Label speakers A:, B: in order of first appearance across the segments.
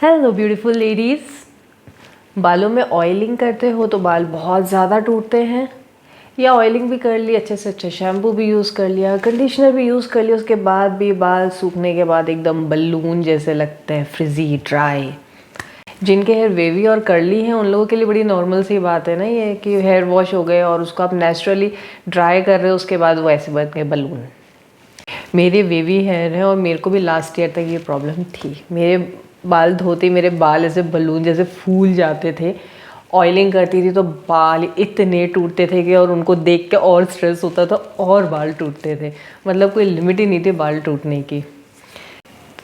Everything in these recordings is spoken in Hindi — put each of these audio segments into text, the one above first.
A: Hello beautiful ladies. बालों में ऑयलिंग करते हो तो बाल बहुत ज़्यादा टूटते हैं, या ऑयलिंग भी कर ली, अच्छे से अच्छा शैम्पू भी यूज़ कर लिया, कंडीशनर भी यूज़ कर लिया, उसके बाद भी बाल सूखने के बाद एकदम बलून जैसे लगते हैं, फ्रिजी ड्राई। जिनके हेयर वेवी और कर्ली हैं उन लोगों के लिए बड़ी नॉर्मल सी बात है ना ये, कि हेयर वॉश हो गए और उसको आप नेचुरली ड्राई कर रहे हो, उसके बाद वो ऐसे बन गए बलून। मेरे वेवी हेयर है और मेरे को भी लास्ट ईयर तक ये प्रॉब्लम थी। मेरे बाल धोते मेरे बाल ऐसे बलून जैसे फूल जाते थे। ऑयलिंग करती थी तो बाल इतने टूटते थे कि और उनको देख के और स्ट्रेस होता था और बाल टूटते थे। मतलब कोई लिमिट ही नहीं थी बाल टूटने की।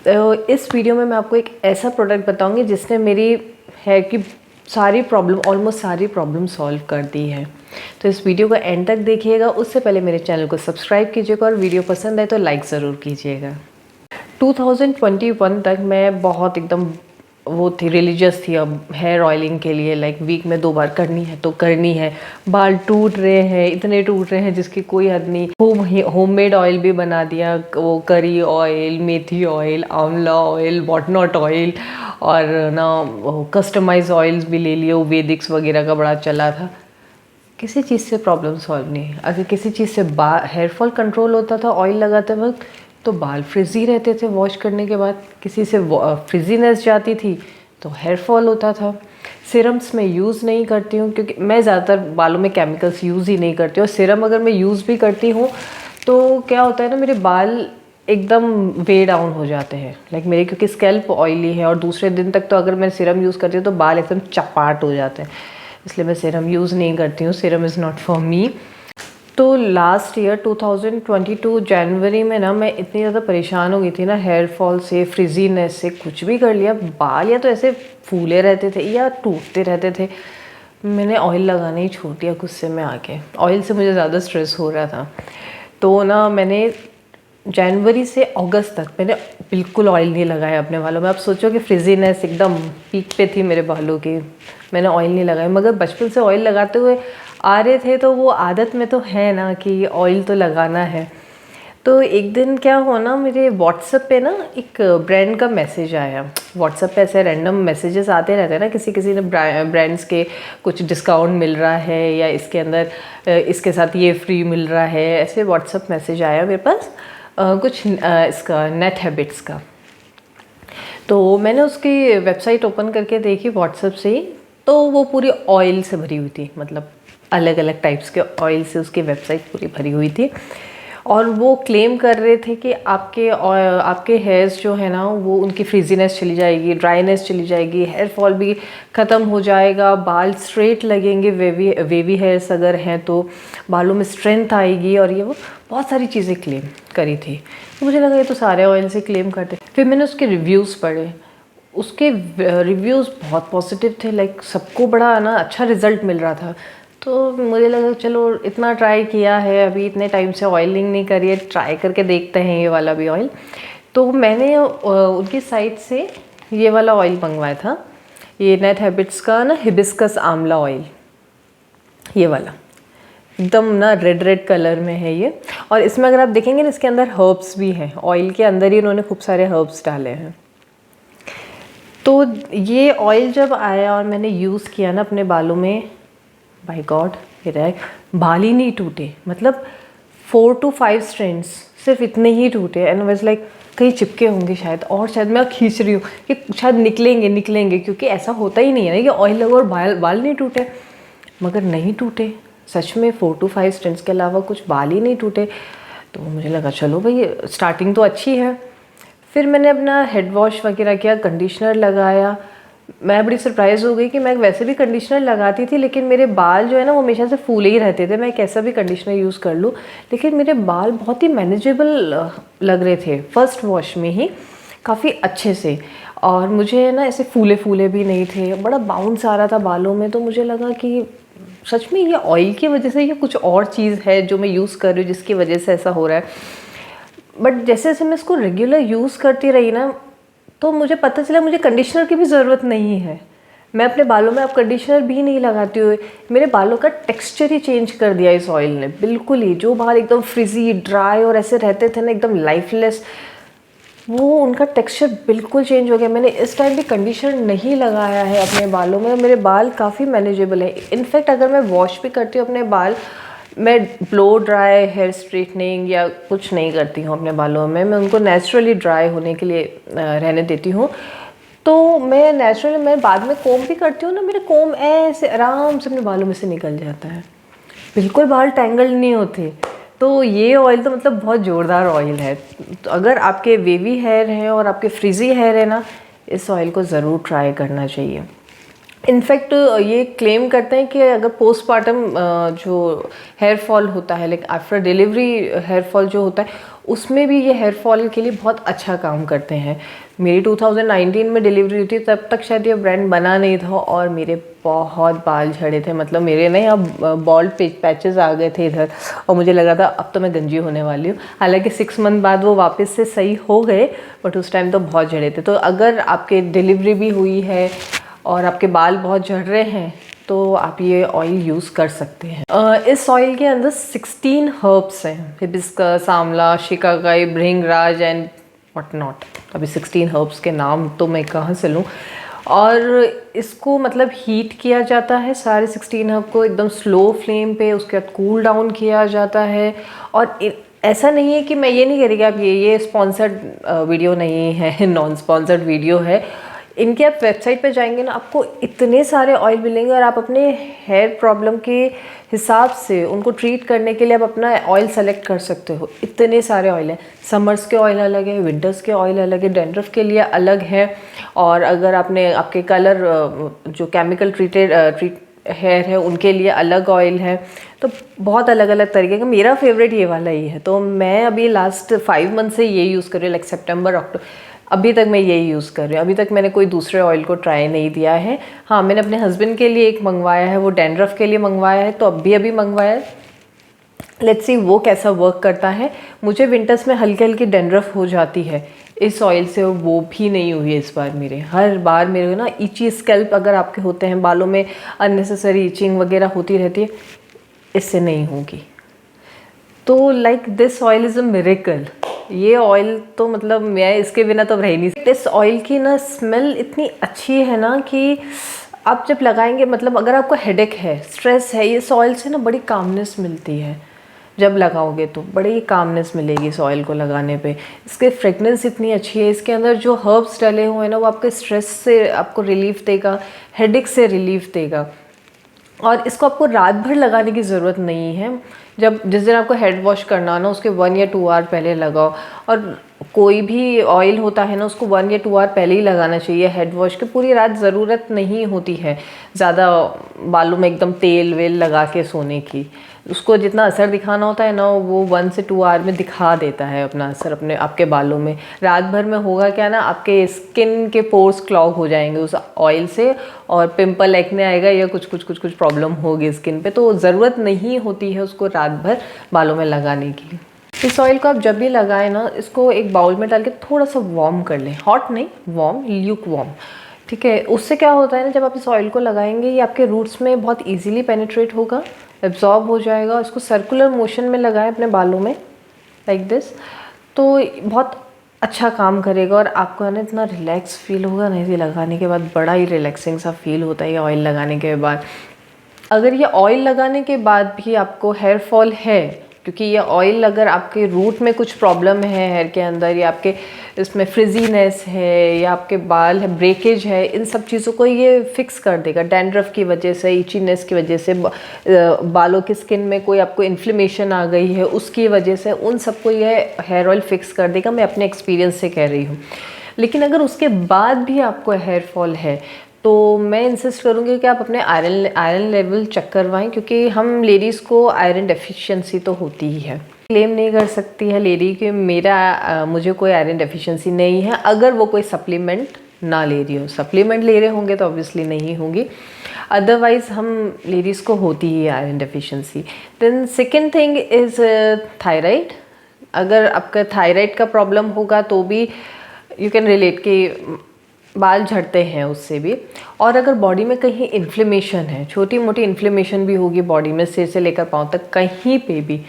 A: तो इस वीडियो में मैं आपको एक ऐसा प्रोडक्ट बताऊंगी जिसने मेरी हेयर की सारी प्रॉब्लम, ऑलमोस्ट सारी प्रॉब्लम सॉल्व कर दी है। तो इस वीडियो को एंड तक देखिएगा। उससे पहले मेरे चैनल को सब्सक्राइब कीजिएगा और वीडियो पसंद आए तो लाइक ज़रूर कीजिएगा। 2021 तक मैं बहुत एकदम वो थी, रिलीजियस थी अब हेयर ऑयलिंग के लिए। लाइक वीक में 2 बार करनी है तो करनी है। बाल टूट रहे हैं, इतने टूट रहे हैं जिसकी कोई हद नहीं। होममेड ऑयल भी बना दिया, वो करी ऑयल, मेथी ऑयल, आंवला ऑयल, वॉटनॉट ऑयल, और ना कस्टमाइज ऑयल्स भी ले लिए। वो वेदिक्स वगैरह का बड़ा चला था। किसी चीज़ से प्रॉब्लम सॉल्व नहीं। अगर किसी चीज़ से हेयर फॉल कंट्रोल होता था ऑयल लगाते वक्त, तो बाल फ्रिजी रहते थे वॉश करने के बाद। किसी से फ्रिजीनेस जाती थी तो हेयर फॉल होता था। सिरम्स मैं यूज़ नहीं करती हूँ क्योंकि मैं ज़्यादातर बालों में केमिकल्स यूज़ ही नहीं करती हूँ। सिरम अगर मैं यूज़ भी करती हूँ तो क्या होता है ना, मेरे बाल एकदम वे डाउन हो जाते हैं। लाइक मेरे क्योंकि स्कैल्प ऑयली है और दूसरे दिन तक तो अगर मैं सिरम यूज़ करती हूँ तो बाल एकदम चपाट हो जाते हैं। इसलिए मैं सिरम यूज़ नहीं करती हूँ। Siram is not for me. तो लास्ट ईयर 2022 जनवरी में ना मैं इतनी ज़्यादा परेशान हो गई थी ना हेयर फॉल से, फ्रिजीनेस से। कुछ भी कर लिया, बाल या तो ऐसे फूले रहते थे या टूटते रहते थे। मैंने ऑयल लगाना ही छोड़ दिया गुस्से में आके। ऑयल से मुझे ज़्यादा स्ट्रेस हो रहा था। तो ना मैंने जनवरी से अगस्त तक मैंने बिल्कुल ऑयल नहीं लगाया अपने बालों में। आप सोचो कि फ्रिजीनेस एकदम पीक पे थी मेरे बालों की, मैंने ऑयल नहीं लगाया। मगर बचपन से ऑयल लगाते हुए आ रहे थे तो वो आदत में तो है ना कि ऑयल तो लगाना है। तो एक दिन क्या हुआ ना, मेरे व्हाट्सएप पे ना एक ब्रांड का मैसेज आया। व्हाट्सएप पे ऐसे रैंडम मैसेजेस आते रहते हैं ना, किसी किसी ने ब्रांड्स के कुछ डिस्काउंट मिल रहा है या इसके अंदर इसके साथ ये फ्री मिल रहा है। ऐसे व्हाट्सएप मैसेज आया मेरे पास कुछ इसका नेट हैबिट्स का। तो मैंने उसकी वेबसाइट ओपन करके देखी व्हाट्सएप से ही, तो वो पूरी ऑयल से भरी हुई थी। मतलब अलग अलग टाइप्स के ऑयल से उसकी वेबसाइट पूरी भरी हुई थी। और वो क्लेम कर रहे थे कि आपके हेयर्स जो है ना, वो उनकी फ्रीजीनेस चली जाएगी, ड्राइनेस चली जाएगी, हेयर फॉल भी ख़त्म हो जाएगा, बाल स्ट्रेट लगेंगे, वेवी हेयर्स अगर हैं तो बालों में स्ट्रेंथ आएगी, और ये वो बहुत सारी चीज़ें क्लेम करी थी। तो मुझे लगा ये तो सारे ऑयल से क्लेम करते। फिर मैंने उसके रिव्यूज़ पढ़े। उसके रिव्यूज़ बहुत पॉजिटिव थे। लाइक सबको बड़ा ना अच्छा रिज़ल्ट मिल रहा था। तो मुझे लगा चलो इतना ट्राई किया है, अभी इतने टाइम से ऑयलिंग नहीं करी है, ट्राई करके देखते हैं ये वाला भी ऑयल। तो मैंने उनकी साइट से ये वाला ऑयल मंगवाया था। ये नेट हैबिट्स का ना हिबिस्कस आंवला ऑयल, ये वाला एकदम ना रेड रेड कलर में है ये। और इसमें अगर आप देखेंगे ना, इसके अंदर हर्ब्स भी हैं। ऑयल के अंदर ही उन्होंने खूब सारे हर्ब्स डाले हैं। तो ये ऑयल जब आया और मैंने यूज़ किया ना अपने बालों में, बाय गॉड मेरे बाल ही नहीं टूटे। मतलब 4 to 5 स्ट्रैंड्स सिर्फ इतने ही टूटे। एंड वाज लाइक कहीं चिपके होंगे शायद, और शायद मैं खींच रही हूँ कि शायद निकलेंगे, क्योंकि ऐसा होता ही नहीं है ना कि ऑयल लगा और बाल नहीं टूटे। मगर नहीं टूटे सच में। 4 to 5 स्ट्रैंड्स के अलावा कुछ बाल ही नहीं टूटे। तो मुझे लगा चलो भाई स्टार्टिंग तो अच्छी है। फिर मैंने अपना हेड वॉश वगैरह किया, कंडीशनर लगाया। मैं बड़ी सरप्राइज़ हो गई कि मैं वैसे भी कंडीशनर लगाती थी, लेकिन मेरे बाल जो है ना वो हमेशा से फूले ही रहते थे। मैं कैसा भी कंडीशनर यूज़ कर लूँ, लेकिन मेरे बाल बहुत ही मैनेजेबल लग रहे थे फर्स्ट वॉश में ही, काफ़ी अच्छे से। और मुझे ना ऐसे फूले फूले भी नहीं थे, बड़ा बाउंस आ रहा था बालों में। तो मुझे लगा कि सच में ये ऑयल की वजह से या कुछ और चीज़ है जो मैं यूज़ कर रही हूँ जिसकी वजह से ऐसा हो रहा है। बट जैसे जैसे मैं इसको रेगुलर यूज़ करती रही ना, तो मुझे पता चला मुझे कंडीशनर की भी ज़रूरत नहीं है। मैं अपने बालों में अब कंडीशनर भी नहीं लगाती हुई, मेरे बालों का टेक्सचर ही चेंज कर दिया इस ऑयल ने बिल्कुल ही। जो बाल एकदम फ्रिजी, ड्राई और ऐसे रहते थे ना एकदम लाइफलेस, वो उनका टेक्सचर बिल्कुल चेंज हो गया। मैंने इस टाइम भी कंडीशनर नहीं लगाया है अपने बालों में, मेरे बाल काफ़ी मैनेजेबल है। इनफैक्ट अगर मैं वॉश भी करती हूँ अपने बाल, मैं ब्लो ड्राई हेयर स्ट्रेटनिंग या कुछ नहीं करती हूँ अपने बालों में, मैं उनको नेचुरली ड्राई होने के लिए रहने देती हूँ। तो मैं नेचुरली, मैं बाद में कोम भी करती हूँ ना, मेरे कोम ऐसे आराम से अपने बालों में से निकल जाता है, बिल्कुल बाल टैंगल्ड नहीं होते। तो ये ऑयल तो मतलब बहुत ज़ोरदार ऑयल है। तो अगर आपके वेवी हेयर हैं और आपके फ्रिजी हेयर है ना, इस ऑयल को ज़रूर ट्राई करना चाहिए। इनफैक्ट ये क्लेम करते हैं कि अगर पोस्टमार्टम जो हेयर फॉल होता है, like after delivery hair fall जो होता है, उसमें भी ये हेयर फॉल के लिए बहुत अच्छा काम करते हैं। मेरी 2019 में डिलीवरी हुई थी, तब तक शायद ये ब्रांड बना नहीं था और मेरे बहुत बाल झड़े थे। मतलब मेरे ना यहाँ बॉल्ड पैचेस आ गए थे इधर, और मुझे लगा था अब तो मैं गंजी होने वाली हूँ। हालांकि 6 मंथ बाद वो वापस से सही हो गए, बट उस टाइम तो बहुत झड़े थे। तो अगर आपके डिलीवरी भी हुई है और आपके बाल बहुत झड़ रहे हैं तो आप ये ऑयल यूज़ कर सकते हैं। इस ऑयल के अंदर 16 हर्ब्स हैं, हिबिस्कस, आंवला, शिकाकाई, भृंगराज एंड व्हाट नॉट। अभी 16 हर्ब्स के नाम तो मैं कहाँ से लूँ। और इसको मतलब हीट किया जाता है, सारे 16 हर्ब को एकदम स्लो फ्लेम पे, उसके बाद कूल डाउन किया जाता है। और ऐसा नहीं है कि मैं ये नहीं कह रही कि आप ये स्पॉन्सर्ड वीडियो नहीं है, नॉन स्पॉन्सर्ड वीडियो है। इनके आप वेबसाइट पे जाएंगे ना, आपको इतने सारे ऑयल मिलेंगे और आप अपने हेयर प्रॉब्लम के हिसाब से उनको ट्रीट करने के लिए आप अपना ऑयल सेलेक्ट कर सकते हो। इतने सारे ऑयल हैं, समर्स के ऑयल अलग है, विंटर्स के ऑयल अलग है, डैंड्रफ के लिए अलग है। और अगर आपने आपके कलर जो केमिकल ट्रीटेड हेयर है उनके लिए अलग ऑयल है। तो बहुत अलग अलग तरीके का, मेरा फेवरेट ये वाला ही है। तो मैं अभी लास्ट 5 मंथ से ये यूज़ कर रही हूँ, लाइक सितंबर अक्टूबर, अभी तक मैं यही यूज़ कर रही हूँ। अभी तक मैंने कोई दूसरे ऑयल को ट्राई नहीं दिया है। हाँ, मैंने अपने हस्बैंड के लिए एक मंगवाया है, वो डैंड्रफ के लिए मंगवाया है, तो अभी मंगवाया है। लेट्स सी वो कैसा वर्क करता है। मुझे विंटर्स में हल्की हल्की डैंड्रफ हो जाती है, इस ऑयल से वो भी नहीं हुई है इस बार मेरे। हर बार मेरे ना इची स्कैल्प अगर आपके होते हैं, बालों में अननेसेसरी इचिंग वगैरह होती रहती है, इससे नहीं होगी। तो like this oil is a miracle. ये ऑयल तो मतलब मैं इसके बिना तो रह ही नहीं सकती। इस ऑयल की ना स्मेल इतनी अच्छी है ना कि आप जब लगाएंगे, मतलब अगर आपको हेडेक है, स्ट्रेस है, इस ऑयल से ना बड़ी कामनेस मिलती है। जब लगाओगे तो बड़ी कामनेस मिलेगी इस ऑयल को लगाने पे। इसके फ्रेगनेंस इतनी अच्छी है, इसके अंदर जो हर्ब्स डले हुए हैं ना, वो आपके स्ट्रेस से आपको रिलीफ देगा, हेडेक से रिलीफ देगा। और इसको आपको रात भर लगाने की ज़रूरत नहीं है। जिस दिन आपको हेड वॉश करना हो ना, उसके 1 या 2 आवर पहले लगाओ। और कोई भी ऑयल होता है ना, उसको 1 या 2 आवर पहले ही लगाना चाहिए हेड वॉश के। पूरी रात ज़रूरत नहीं होती है ज़्यादा बालों में एकदम तेल वेल लगा के सोने की। उसको जितना असर दिखाना होता है ना, वो 1 से 2 आवर में दिखा देता है अपना असर अपने आपके बालों में। रात भर में होगा क्या ना, आपके स्किन के पोर्स क्लॉग हो जाएंगे उस ऑयल से, और पिंपल एक्ने आएगा या कुछ प्रॉब्लम होगी स्किन पे। तो ज़रूरत नहीं होती है उसको रात भर बालों में लगाने की। इस ऑयल को आप जब भी लगाएं ना, इसको एक बाउल में डाल के थोड़ा सा वार्म कर लें, हॉट नहीं, वार्म, ल्यूक वार्म, ठीक है। उससे क्या होता है ना, जब आप इस ऑयल को लगाएंगे, ये आपके रूट्स में बहुत इजीली पेनिट्रेट होगा, एब्जॉर्ब हो जाएगा। इसको सर्कुलर मोशन में लगाएं अपने बालों में, लाइक दिस, तो बहुत अच्छा काम करेगा। और आपको ना इतना रिलैक्स फील होगा ना, इसे लगाने के बाद बड़ा ही रिलैक्सिंग सा फील होता है ये ऑयल लगाने के बाद। अगर ये ऑयल लगाने के बाद भी आपको हेयर फॉल है, क्योंकि ये ऑयल अगर आपके रूट में कुछ प्रॉब्लम है हेयर के अंदर, या आपके इसमें फ्रिजीनेस है, या आपके बाल है, ब्रेकेज है, इन सब चीज़ों को ये फिक्स कर देगा। डैंड्रफ की वजह से, इचीनेस की वजह से, बालों की स्किन में कोई आपको इन्फ्लेमेशन आ गई है उसकी वजह से, उन सबको ये हेयर ऑयल फिक्स कर देगा। मैं अपने एक्सपीरियंस से कह रही हूँ। लेकिन अगर उसके बाद भी आपको हेयर फॉल है, तो मैं इंसिस्ट करूँगी कि आप अपने आयरन लेवल चेक करवाएं, क्योंकि हम लेडीज़ को आयरन डेफिशिएंसी तो होती ही है। क्लेम नहीं कर सकती है लेडी कि मुझे कोई आयरन डेफिशिएंसी नहीं है, अगर वो कोई सप्लीमेंट ना ले रही हो। सप्लीमेंट ले रहे होंगे तो ऑब्वियसली नहीं होगी, अदरवाइज़ हम लेडीज़ को होती ही iron deficiency. Then second thing is thyroid. अगर आपका थायराइड का प्रॉब्लम होगा तो भी यू कैन रिलेट कि बाल झड़ते हैं उससे भी। और अगर बॉडी में कहीं इन्फ्लेमेशन है, छोटी मोटी इन्फ्लेमेशन भी होगी बॉडी में, सिर से लेकर पाँव तक कहीं पे भी,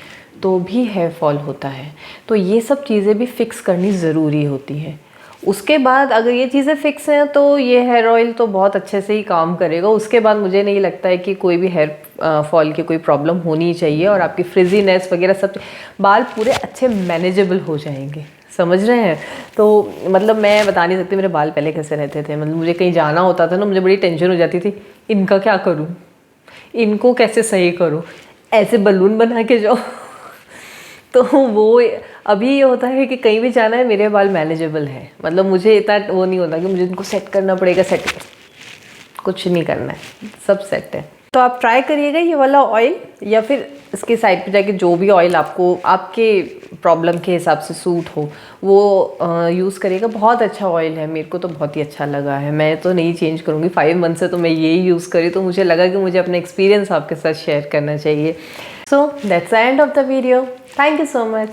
A: तो भी हेयर फॉल होता है। तो ये सब चीज़ें भी फिक्स करनी ज़रूरी होती हैं। उसके बाद अगर ये चीज़ें फिक्स हैं तो ये हेयर ऑयल तो बहुत अच्छे से ही काम करेगा। उसके बाद मुझे नहीं लगता है कि कोई भी हेयर फॉल की कोई प्रॉब्लम होनी चाहिए, और आपकी फ्रिजीनेस वगैरह सब बाल पूरे अच्छे मैनेजेबल हो जाएंगे, समझ रहे हैं। तो मतलब मैं बता नहीं सकती मेरे बाल पहले कैसे रहते थे। मतलब मुझे कहीं जाना होता था ना, मुझे बड़ी टेंशन हो जाती थी, इनका क्या करूँ, इनको कैसे सही करूँ, ऐसे बलून बना के जाओ तो वो अभी ये होता है कि कहीं भी जाना है मेरे बाल मैनेजेबल है। मतलब मुझे इतना वो नहीं होता कि मुझे इनको सेट करना पड़ेगा, सेट कुछ नहीं करना है, सब सेट है। तो आप ट्राई करिएगा ये वाला ऑयल, या फिर इसके साइड पे जाके जो भी ऑयल आपको आपके प्रॉब्लम के हिसाब से सूट हो वो यूज़ करिएगा। बहुत अच्छा ऑयल है, मेरे को तो बहुत ही अच्छा लगा है। मैं तो नहीं चेंज करूँगी, 5 मंथ से तो मैं यही यूज़ करी, तो मुझे लगा कि मुझे अपना एक्सपीरियंस आपके साथ शेयर करना चाहिए। So that's the end of the video. Thank you so much.